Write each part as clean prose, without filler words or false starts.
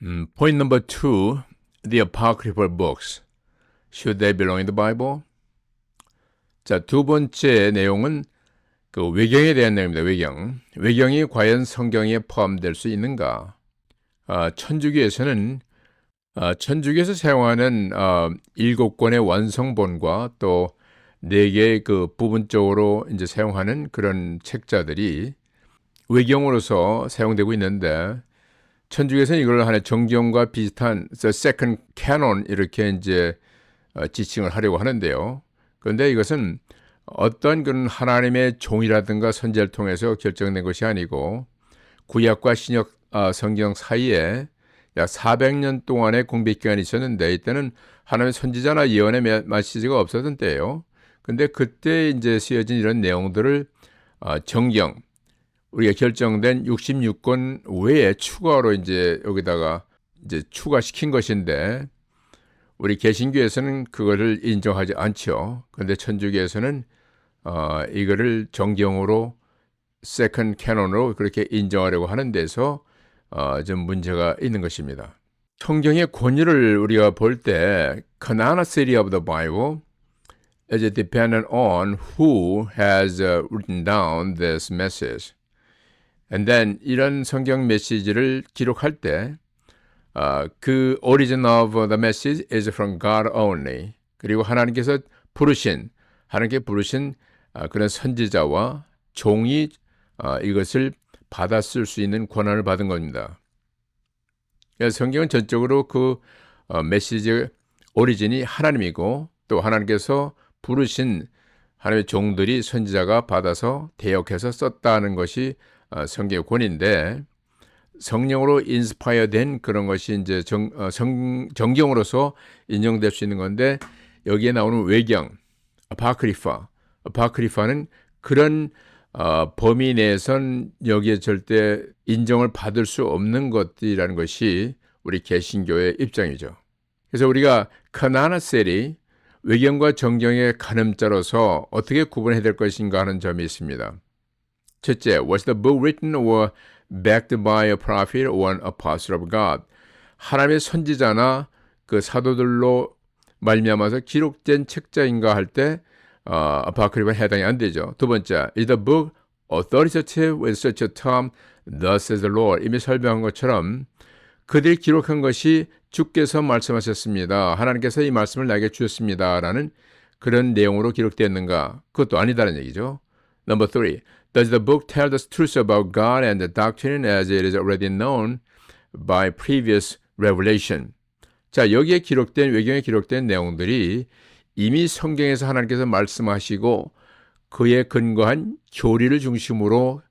Point number two, the apocryphal books. Should they belong in the Bible? 자, 두 번째 내용은 그 외경에 대한 내용입니다. 외경. 외경이 과연 성경에 포함될 수 있는가? 천주교에서는 천주교에서 사용하는 7권의 완성본과 또 4개의 그 부분적으로 이제 사용하는 그런 책자들이 외경으로서 사용되고 있는데 천주교에서는 이걸 하나의 정경과 비슷한 second canon 이렇게 이제 지칭을 하려고 하는데요. 그런데 이것은 어떤 그런 하나님의 종이라든가 선지자를 통해서 결정된 것이 아니고 구약과 신약 성경 사이에 약 400년 동안의 공백 기간이 있었는데 이때는 하나님의 선지자나 예언의 메시지가 없었던 때예요. 근데 그때 이제 쓰여진 이런 내용들을 정경 우리가 결정된 66권 외에 추가로 이제 여기다가 이제 추가시킨 것인데 우리 개신교에서는 그거를 인정하지 않죠. 그런데 천주교에서는 이거를 정경으로 세컨드 캐논으로 그렇게 인정하려고 하는 데서 좀 문제가 있는 것입니다. 성경의 권위를 우리가 볼 때 canonicity of the Bible is dependent on who has written down this message. And then 이런 성경 메시지를 기록할 때 그 origin of the message is from God only. 그리고 하나님께서 부르신 그런 선지자와 종이 이것을 받았을 수 있는 권한을 받은 겁니다. 그래서 성경은 전적으로 그 메시지의 오리진이 하나님이고 또 하나님께서 부르신 하나님의 종들이 선지자가 받아서 대역해서 썼다는 것이 성경의 권위인데 성령으로 인스파이어 된 그런 것이 이제 정경으로서 인정될 수 있는 건데 여기에 나오는 외경, 아파크리파는 그런 범위 내에선 여기에 절대 인정을 받을 수 없는 것이라는 것이 우리 개신교의 입장이죠. 그래서 우리가 카나나셀이 외경과 정경의 가늠자로서 어떻게 구분해야 될 것인가 하는 점이 있습니다. 첫째, was the book written or backed by a prophet or an apostle of God? 하나님의 선지자나 그 사도들로 말미암아서 기록된 책자인가 할 때 아파크리파는 해당이 안 되죠. 두 번째, is the book authoritative with such a term, thus says the Lord? 이미 설명한 것처럼 그들이 기록한 것이 주께서 말씀하셨습니다. 하나님께서 이 말씀을 나에게 주셨습니다. 라는 그런 내용으로 기록되었는가? 그것도 아니다는 얘기죠. Number three, does the book tell the truth about God and the doctrine as it is already known by previous revelation? 자, 여기에 기록된, 외경에 기록된 내용들이 이미 성경에서 하나님께서 말씀하시고 그에 근거한 교리를 중심으로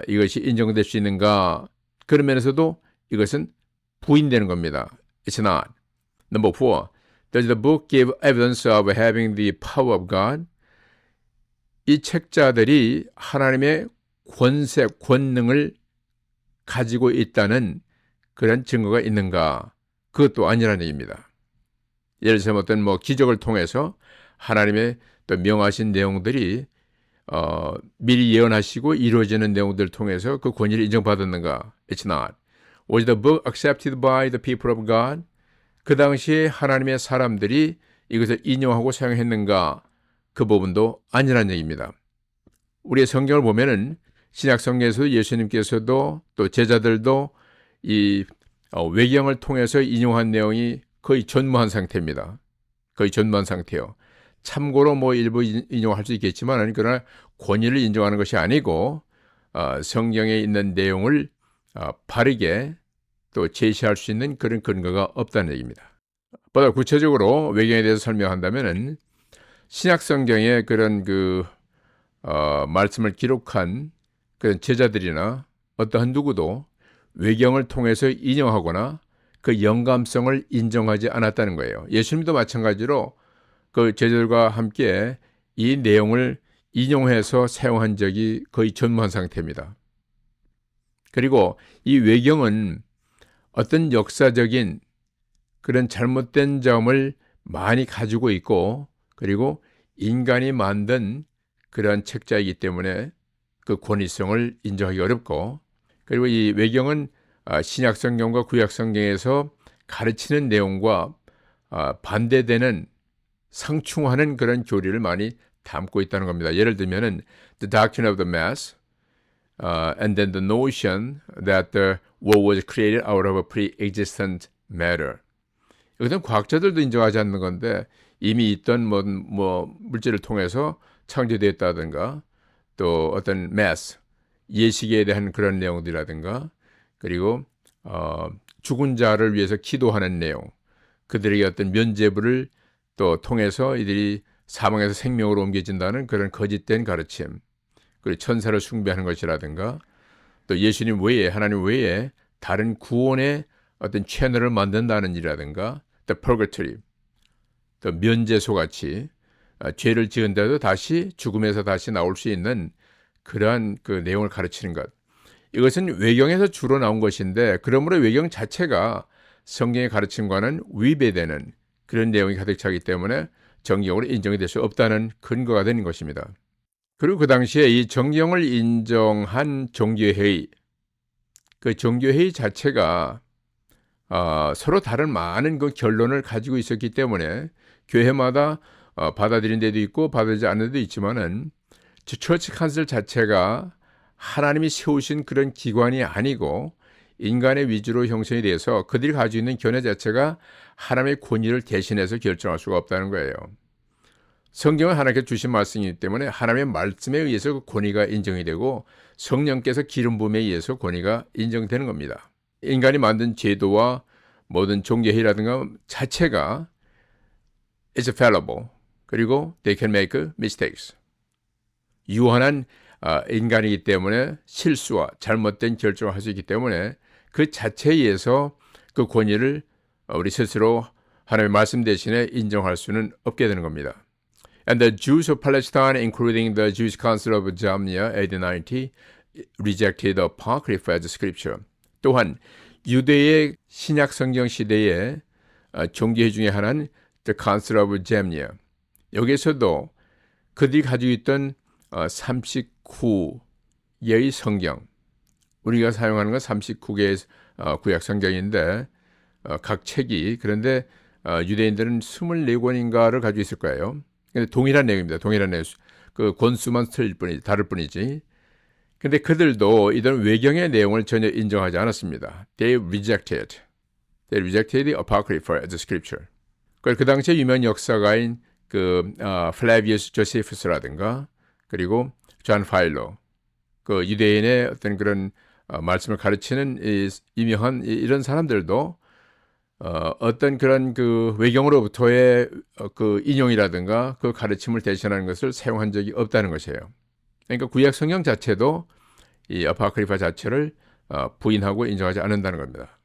이것이 인정될 수 있는가? 그런 면에서도 이것은 부인되는 겁니다. It's not. Number four, does the book give evidence of having the power of God? 이 책자들이 하나님의 권세, 권능을 가지고 있다는 그런 증거가 있는가? 그것도 아니라는 얘기입니다. 예를 들어서 어떤 기적을 통해서 하나님의 또 명하신 내용들이 미리 예언하시고 이루어지는 내용들을 통해서 그 권위를 인정받았는가? It's not. Was the book accepted by the people of God? 그 당시에 하나님의 사람들이 이것을 인용하고 사용했는가? 그 부분도 아니라는 얘기입니다. 우리의 성경을 보면은 신약 성경에서 예수님께서도 또 제자들도 이 외경을 통해서 인용한 내용이 거의 전무한 상태입니다. 거의 전무한 상태요. 참고로 일부 인용할 수 있겠지만 그러나 권위를 인정하는 것이 아니고 성경에 있는 내용을 바르게 또 제시할 수 있는 그런 근거가 없다는 얘기입니다. 보다 구체적으로 외경에 대해서 설명한다면은 신약 성경의 그런 말씀을 기록한 그런 제자들이나 어떠한 누구도 외경을 통해서 인용하거나 그 영감성을 인정하지 않았다는 거예요. 예수님도 마찬가지로 그 제자들과 함께 이 내용을 인용해서 사용한 적이 거의 전무한 상태입니다. 그리고 이 외경은 어떤 역사적인 그런 잘못된 점을 많이 가지고 있고 그리고 인간이 만든 그런 책자이기 때문에 그 권위성을 인정하기 어렵고 그리고 이 외경은 신약 성경과 구약 성경에서 가르치는 내용과 반대되는 상충하는 그런 교리를 많이 담고 있다는 겁니다. 예를 들면은 the doctrine of the mass, and then the notion that the world was created out of a pre-existent matter. 이것은 과학자들도 인정하지 않는 건데 이미 있던 뭐 물질을 통해서 창조되었다든가 또 어떤 mass, 예식에 대한 그런 내용들이라든가 그리고 죽은 자를 위해서 기도하는 내용, 그들에게 어떤 면죄부를 또 통해서 이들이 사망에서 생명으로 옮겨진다는 그런 거짓된 가르침, 그리고 천사를 숭배하는 것이라든가 또 예수님 외에 하나님 외에 다른 구원의 어떤 채널을 만든다는 일이라든가 또 purgatory, 또 면죄소 같이 죄를 지은데도 다시 죽음에서 다시 나올 수 있는 그러한 그 내용을 가르치는 것. 이것은 외경에서 주로 나온 것인데 그러므로 외경 자체가 성경의 가르침과는 위배되는 그런 내용이 가득 차기 때문에 정경으로 인정이 될 수 없다는 근거가 되는 것입니다. 그리고 그 당시에 이 정경을 인정한 종교회의, 그 종교회의 자체가 서로 다른 많은 그 결론을 가지고 있었기 때문에 교회마다 받아들인 데도 있고 받아들이지 않는 데도 있지만은 처치 칸슬 자체가 하나님이 세우신 그런 기관이 아니고 인간의 위주로 형성이 돼서 그들이 가지고 있는 견해 자체가 하나님의 권위를 대신해서 결정할 수가 없다는 거예요. 성경은 하나님께 주신 말씀이기 때문에 하나님의 말씀에 의해서 그 권위가 인정이 되고 성령께서 기름 부음에 의해서 권위가 인정되는 겁니다. 인간이 만든 제도와 모든 종교회의라든가 자체가 is fallible. 그리고 they can make mistakes. 유한한 인간이기 때문에 실수와 잘못된 결정을 할 수 있기 때문에 그 자체에 의해서 그 권위를 우리 스스로 하나님의 말씀 대신에 인정할 수는 없게 되는 겁니다. And the Jews of Palestine, including the Jewish Council of Jamnia, AD 90, rejected the Apocrypha as scripture. 또한 유대의 신약 성경 시대의 종교회 중에 하나는 the Council of Jamnia. 여기서도 그들이 가지고 있던 39개의 성경, 우리가 사용하는 건 39개의 구약 성경인데 각 책이 그런데 유대인들은 24권인가를 가지고 있을 거예요. 근데 동일한 내용입니다. 동일한 내용. 그 권수만 틀릴 뿐이지, 다를 뿐이지. 근데 그들도 이런 외경의 내용을 전혀 인정하지 않았습니다. They rejected the Apocrypha as scripture. 그 당시에 유명 역사가인 그 플라비우스 조세푸스라든가 그리고 존 파일로, 그 유대인의 어떤 그런 말씀을 가르치는 유명한 이런 사람들도 어떤 그런 그 외경으로부터의 그 인용이라든가 그 가르침을 대신하는 것을 사용한 적이 없다는 것이에요. 그러니까 구약 성경 자체도 이 아파크리파 자체를 부인하고 인정하지 않는다는 겁니다.